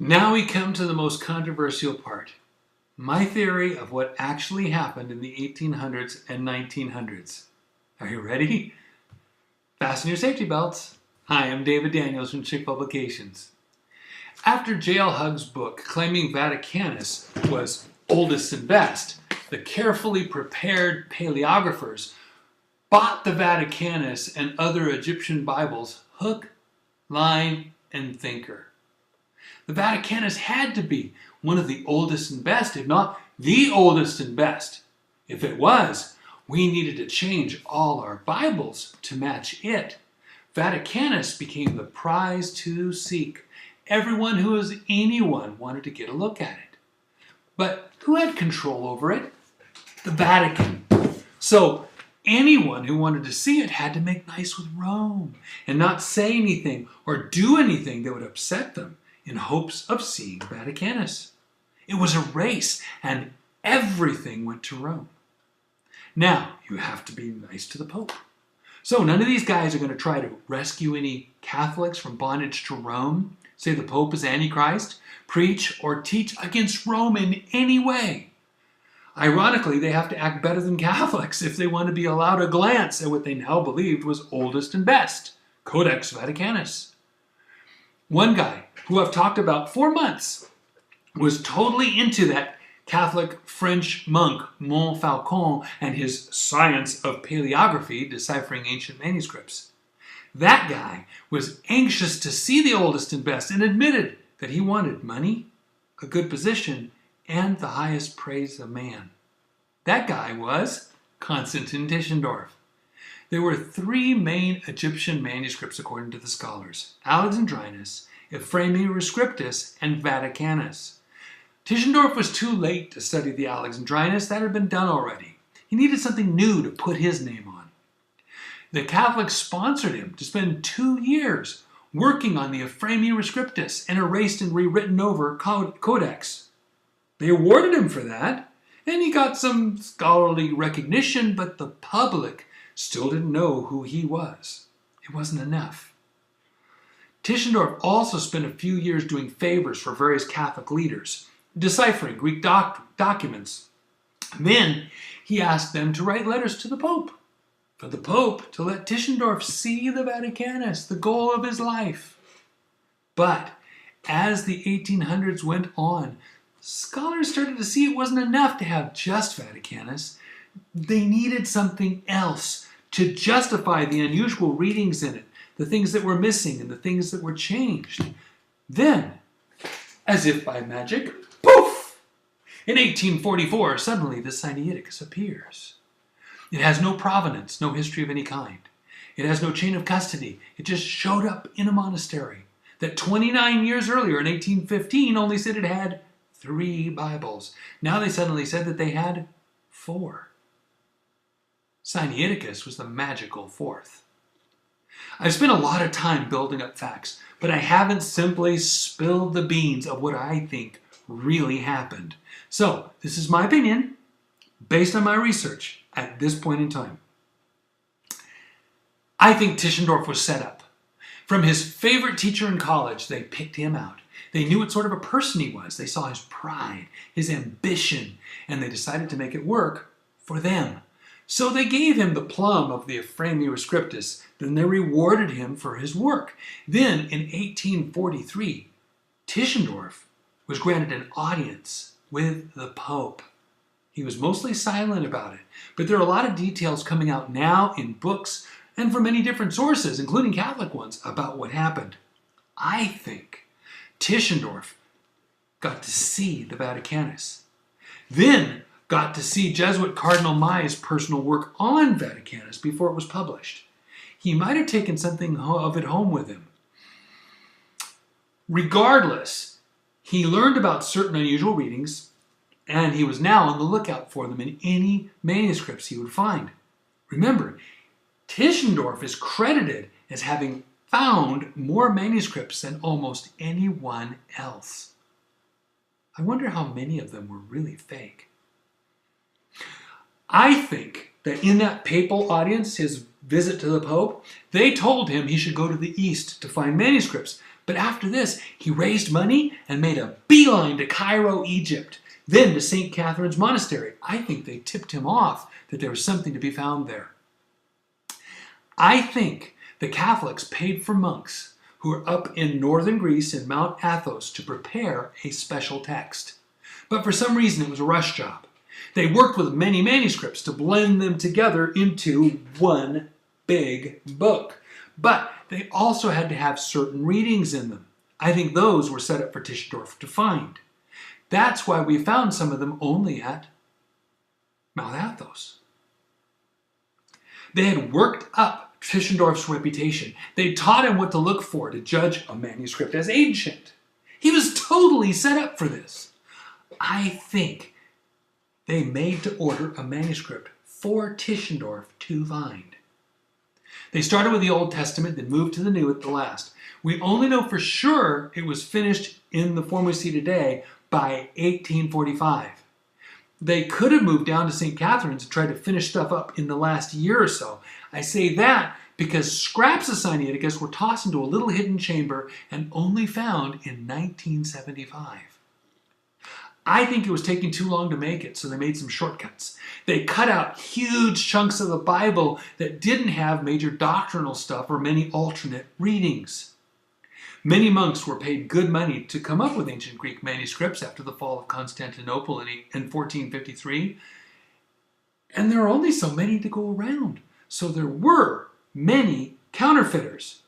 Now we come to the most controversial part. My theory of what actually happened in the 1800s and 1900s. Are you ready? Fasten your safety belts. Hi, I'm David Daniels from Chick Publications. After J.L. Hugg's book claiming Vaticanus was oldest and best, the carefully prepared paleographers bought the Vaticanus and other Egyptian Bibles hook, line, and sinker. The Vaticanus had to be one of the oldest and best, if not the oldest and best. If it was, we needed to change all our Bibles to match it. Vaticanus became the prize to seek. Everyone who was anyone wanted to get a look at it. But who had control over it? The Vatican. So anyone who wanted to see it had to make nice with Rome and not say anything or do anything that would upset them, in hopes of seeing Vaticanus. It was a race, and everything went to Rome. Now, you have to be nice to the Pope. So none of these guys are going to try to rescue any Catholics from bondage to Rome, say the Pope is Antichrist, preach or teach against Rome in any way. Ironically, they have to act better than Catholics if they want to be allowed a glance at what they now believed was oldest and best, Codex Vaticanus. One guy, who I've talked about for months, was totally into that Catholic French monk Montfaucon and his science of paleography, deciphering ancient manuscripts. That guy was anxious to see the oldest and best and admitted that he wanted money, a good position, and the highest praise of man. That guy was Constantine Tischendorf. There were three main Egyptian manuscripts according to the scholars: Alexandrinus, Ephraemi Rescriptus, and Vaticanus. Tischendorf was too late to study the Alexandrinus. That had been done already. He needed something new to put his name on. The Catholics sponsored him to spend 2 years working on the Ephraemi Rescriptus, an erased and rewritten over codex. They awarded him for that, and he got some scholarly recognition, but the public still didn't know who he was. It wasn't enough. Tischendorf also spent a few years doing favors for various Catholic leaders, deciphering Greek documents. Then he asked them to write letters to the Pope, for the Pope to let Tischendorf see the Vaticanus, the goal of his life. But as the 1800s went on, scholars started to see it wasn't enough to have just Vaticanus. They needed something else to justify the unusual readings in it, the things that were missing and the things that were changed. Then, as if by magic, poof! In 1844, suddenly the Sinaiticus appears. It has no provenance, no history of any kind. It has no chain of custody. It just showed up in a monastery that 29 years earlier, in 1815, only said it had 3 Bibles. Now they suddenly said that they had 4. Sinaiticus was the magical 4th. I've spent a lot of time building up facts, but I haven't simply spilled the beans of what I think really happened. So, this is my opinion, based on my research at this point in time. I think Tischendorf was set up. From his favorite teacher in college, they picked him out. They knew what sort of a person he was. They saw his pride, his ambition, and they decided to make it work for them. So they gave him the plum of the Ephraemi Rescriptus. Then they rewarded him for his work. Then, in 1843, Tischendorf was granted an audience with the Pope. He was mostly silent about it, but there are a lot of details coming out now in books and from many different sources, including Catholic ones, about what happened. I think Tischendorf got to see the Vaticanus. Then got to see Jesuit Cardinal Mai's personal work on Vaticanus before it was published. He might have taken something of it home with him. Regardless, he learned about certain unusual readings, and he was now on the lookout for them in any manuscripts he would find. Remember, Tischendorf is credited as having found more manuscripts than almost anyone else. I wonder how many of them were really fake. I think that in that papal audience, his visit to the Pope, they told him he should go to the East to find manuscripts. But after this, he raised money and made a beeline to Cairo, Egypt, then to St. Catherine's Monastery. I think they tipped him off that there was something to be found there. I think the Catholics paid for monks who were up in northern Greece in Mount Athos to prepare a special text. But for some reason, it was a rush job. They worked with many manuscripts to blend them together into one big book. But they also had to have certain readings in them. I think those were set up for Tischendorf to find. That's why we found some of them only at Mount Athos. They had worked up Tischendorf's reputation. They taught him what to look for to judge a manuscript as ancient. He was totally set up for this. I think they made to order a manuscript for Tischendorf to find. They started with the Old Testament, then moved to the New at the last. We only know for sure it was finished in the form we see today by 1845. They could have moved down to St. Catherine's and tried to finish stuff up in the last year or so. I say that because scraps of Sinaiticus were tossed into a little hidden chamber and only found in 1975. I think it was taking too long to make it, so they made some shortcuts. They cut out huge chunks of the Bible that didn't have major doctrinal stuff or many alternate readings. Many monks were paid good money to come up with ancient Greek manuscripts after the fall of Constantinople in 1453, and there are only so many to go around, so there were many counterfeiters.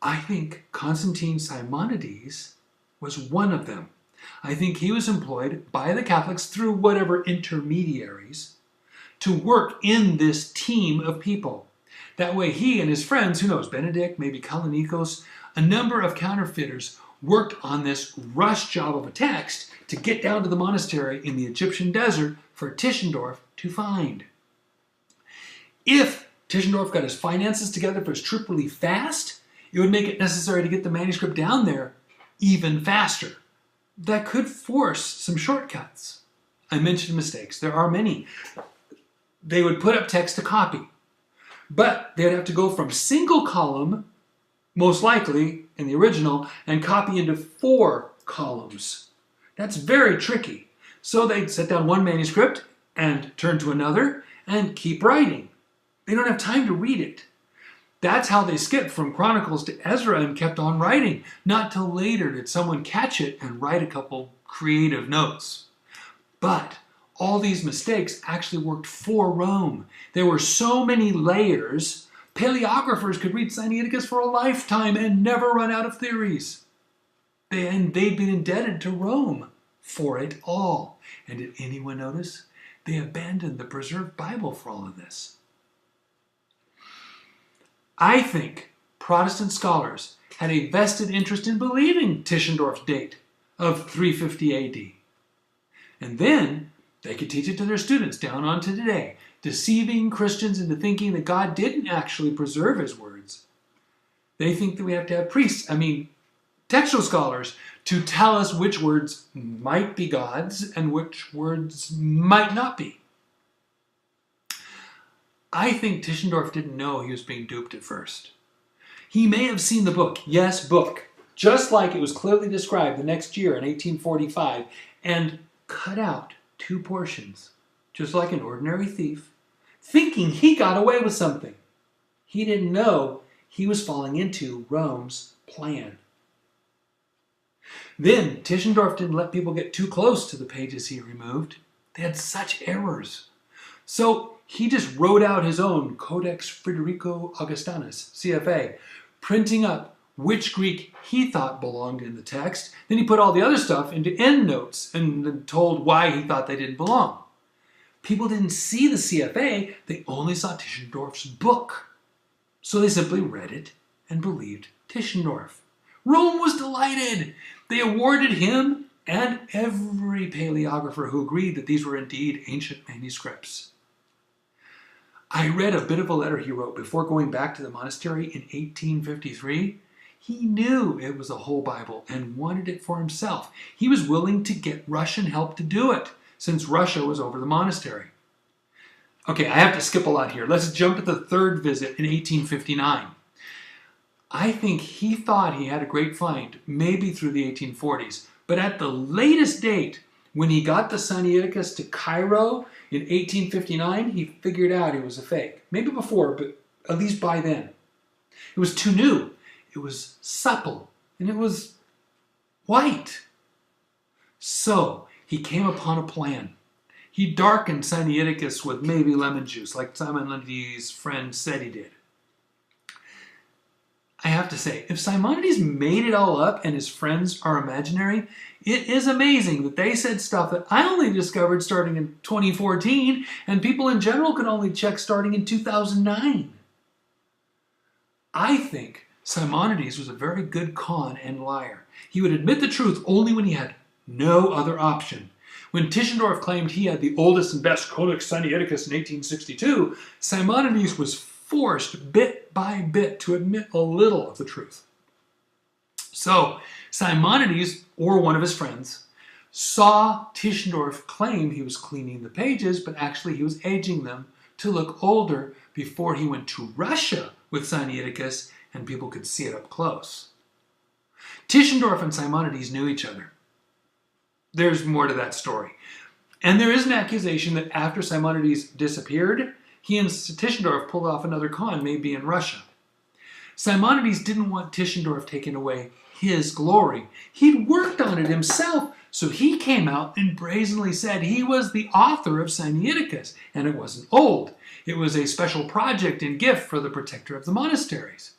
I think Constantine Simonides was one of them. I think he was employed by the Catholics through whatever intermediaries to work in this team of people. That way he and his friends, who knows, Benedict, maybe Kallinikos, a number of counterfeiters worked on this rush job of a text to get down to the monastery in the Egyptian desert for Tischendorf to find. If Tischendorf got his finances together for his trip really fast, it would make it necessary to get the manuscript down there even faster. That could force some shortcuts. I mentioned mistakes. There are many. They would put up text to copy, but they'd have to go from single column, most likely in the original, and copy into 4 columns. That's very tricky. So they'd set down one manuscript and turn to another and keep writing. They don't have time to read it. That's how they skipped from Chronicles to Ezra and kept on writing. Not till later did someone catch it and write a couple creative notes. But all these mistakes actually worked for Rome. There were so many layers, paleographers could read Sinaiticus for a lifetime and never run out of theories. They'd been indebted to Rome for it all. And did anyone notice? They abandoned the preserved Bible for all of this. I think Protestant scholars had a vested interest in believing Tischendorf's date of 350 AD. And then they could teach it to their students down on to today, deceiving Christians into thinking that God didn't actually preserve his words. They think that we have to have priests, textual scholars, to tell us which words might be God's and which words might not be. I think Tischendorf didn't know he was being duped at first. He may have seen the book, yes, book, just like it was clearly described the next year in 1845, and cut out 2 portions, just like an ordinary thief, thinking he got away with something. He didn't know he was falling into Rome's plan. Then Tischendorf didn't let people get too close to the pages he removed. They had such errors. So he just wrote out his own Codex Friderico Augustinus, CFA, printing up which Greek he thought belonged in the text. Then he put all the other stuff into endnotes and then told why he thought they didn't belong. People didn't see the CFA, they only saw Tischendorf's book. So they simply read it and believed Tischendorf. Rome was delighted. They awarded him and every paleographer who agreed that these were indeed ancient manuscripts. I read a bit of a letter he wrote before going back to the monastery in 1853. He knew it was a whole Bible and wanted it for himself. He was willing to get Russian help to do it, since Russia was over the monastery. Okay, I have to skip a lot here. Let's jump to the 3rd visit in 1859. I think he thought he had a great find, maybe through the 1840s. But at the latest date, when he got the Sinaiticus to Cairo in 1859, he figured out it was a fake. Maybe before, but at least by then. It was too new. It was supple. And it was white. So he came upon a plan. He darkened Sinaiticus with maybe lemon juice, like Simonides' friend said he did. I have to say, if Simonides made it all up and his friends are imaginary, it is amazing that they said stuff that I only discovered starting in 2014, and people in general could only check starting in 2009. I think Simonides was a very good con and liar. He would admit the truth only when he had no other option. When Tischendorf claimed he had the oldest and best Codex Sinaiticus in 1862, Simonides was forced bit by bit to admit a little of the truth. So Simonides, or one of his friends, saw Tischendorf claim he was cleaning the pages, but actually he was aging them to look older before he went to Russia with Sinaiticus and people could see it up close. Tischendorf and Simonides knew each other. There's more to that story. And there is an accusation that after Simonides disappeared, he and Tischendorf pulled off another con, maybe in Russia. Simonides didn't want Tischendorf taking away his glory. He'd worked on it himself, so he came out and brazenly said he was the author of Sinaiticus, and it wasn't old. It was a special project and gift for the protector of the monasteries.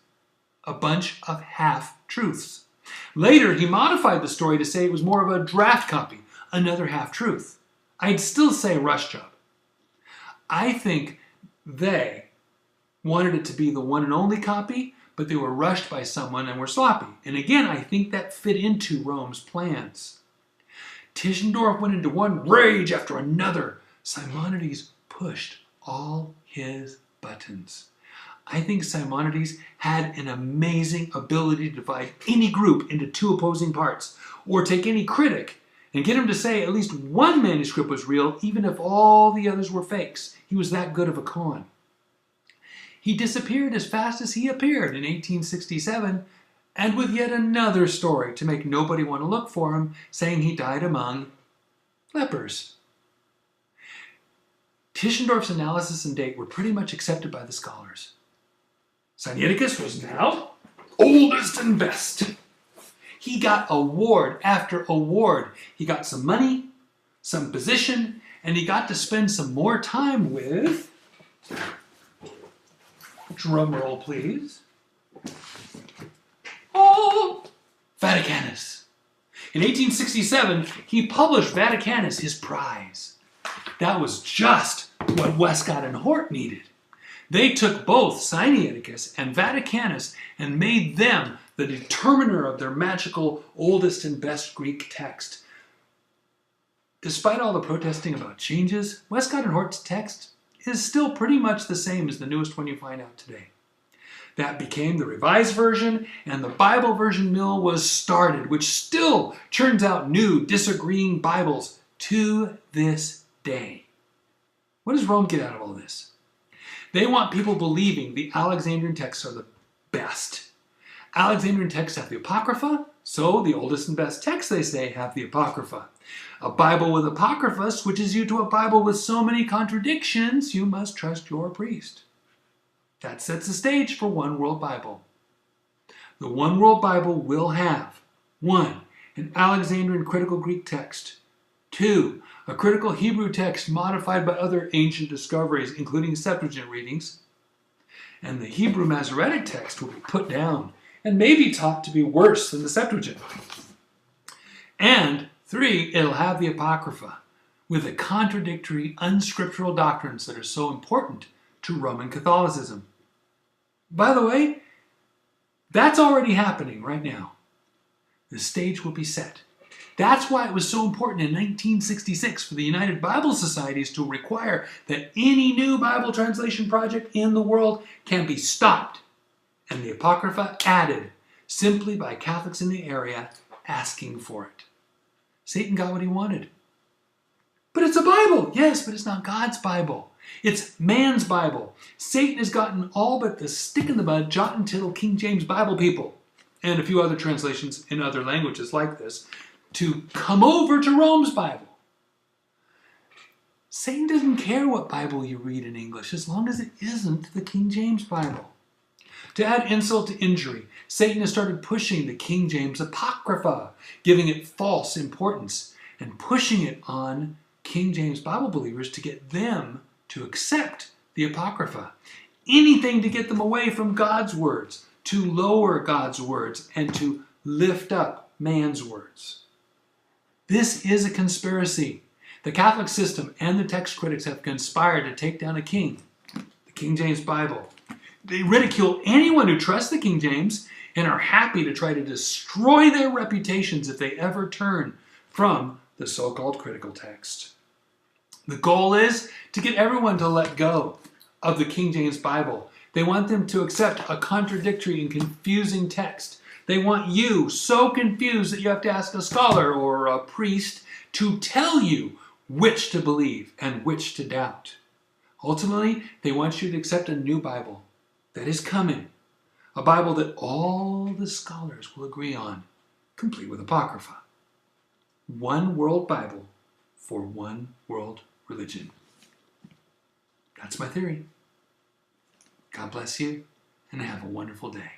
A bunch of half-truths. Later, he modified the story to say it was more of a draft copy, another half-truth. I'd still say rush job. I think they wanted it to be the one and only copy, but they were rushed by someone and were sloppy. And again, I think that fit into Rome's plans. Tischendorf went into one rage after another. Simonides pushed all his buttons. I think Simonides had an amazing ability to divide any group into two opposing parts, or take any critic and get him to say at least one manuscript was real, even if all the others were fakes. He was that good of a con. He disappeared as fast as he appeared in 1867, and with yet another story to make nobody want to look for him, saying he died among lepers. Tischendorf's analysis and date were pretty much accepted by the scholars. Sinaiticus was now oldest and best. He got award after award. He got some money, some position, and he got to spend some more time with, drum roll please, Vaticanus. In 1867, he published Vaticanus, his prize. That was just what Westcott and Hort needed. They took both Sinaiticus and Vaticanus and made them the determiner of their magical oldest and best Greek text. Despite all the protesting about changes, Westcott and Hort's text is still pretty much the same as the newest one you find out today. That became the Revised Version, and the Bible version mill was started, which still churns out new, disagreeing Bibles to this day. What does Rome get out of all this? They want people believing the Alexandrian texts are the best. Alexandrian texts have the Apocrypha, so the oldest and best texts, they say, have the Apocrypha. A Bible with Apocrypha switches you to a Bible with so many contradictions, you must trust your priest. That sets the stage for One World Bible. The One World Bible will have 1. An Alexandrian critical Greek text. 2. A critical Hebrew text modified by other ancient discoveries, including Septuagint readings. And the Hebrew Masoretic text will be put down and maybe taught to be worse than the Septuagint. And 3, it'll have the Apocrypha, with the contradictory, unscriptural doctrines that are so important to Roman Catholicism. By the way, that's already happening right now. The stage will be set. That's why it was so important in 1966 for the United Bible Societies to require that any new Bible translation project in the world can be stopped and the Apocrypha added simply by Catholics in the area asking for it. Satan got what he wanted. But it's a Bible. Yes, but it's not God's Bible. It's man's Bible. Satan has gotten all but the stick in the mud, jot and tittle King James Bible people, and a few other translations in other languages like this, to come over to Rome's Bible. Satan doesn't care what Bible you read in English as long as it isn't the King James Bible. To add insult to injury, Satan has started pushing the King James Apocrypha, giving it false importance, and pushing it on King James Bible believers to get them to accept the Apocrypha. Anything to get them away from God's words, to lower God's words, and to lift up man's words. This is a conspiracy. The Catholic system and the text critics have conspired to take down a king, the King James Bible. They ridicule anyone who trusts the King James and are happy to try to destroy their reputations if they ever turn from the so-called critical text. The goal is to get everyone to let go of the King James Bible. They want them to accept a contradictory and confusing text. They want you so confused that you have to ask a scholar or a priest to tell you which to believe and which to doubt. Ultimately, they want you to accept a new Bible that is coming, a Bible that all the scholars will agree on, complete with Apocrypha. One world Bible for one world religion. That's my theory. God bless you, and have a wonderful day.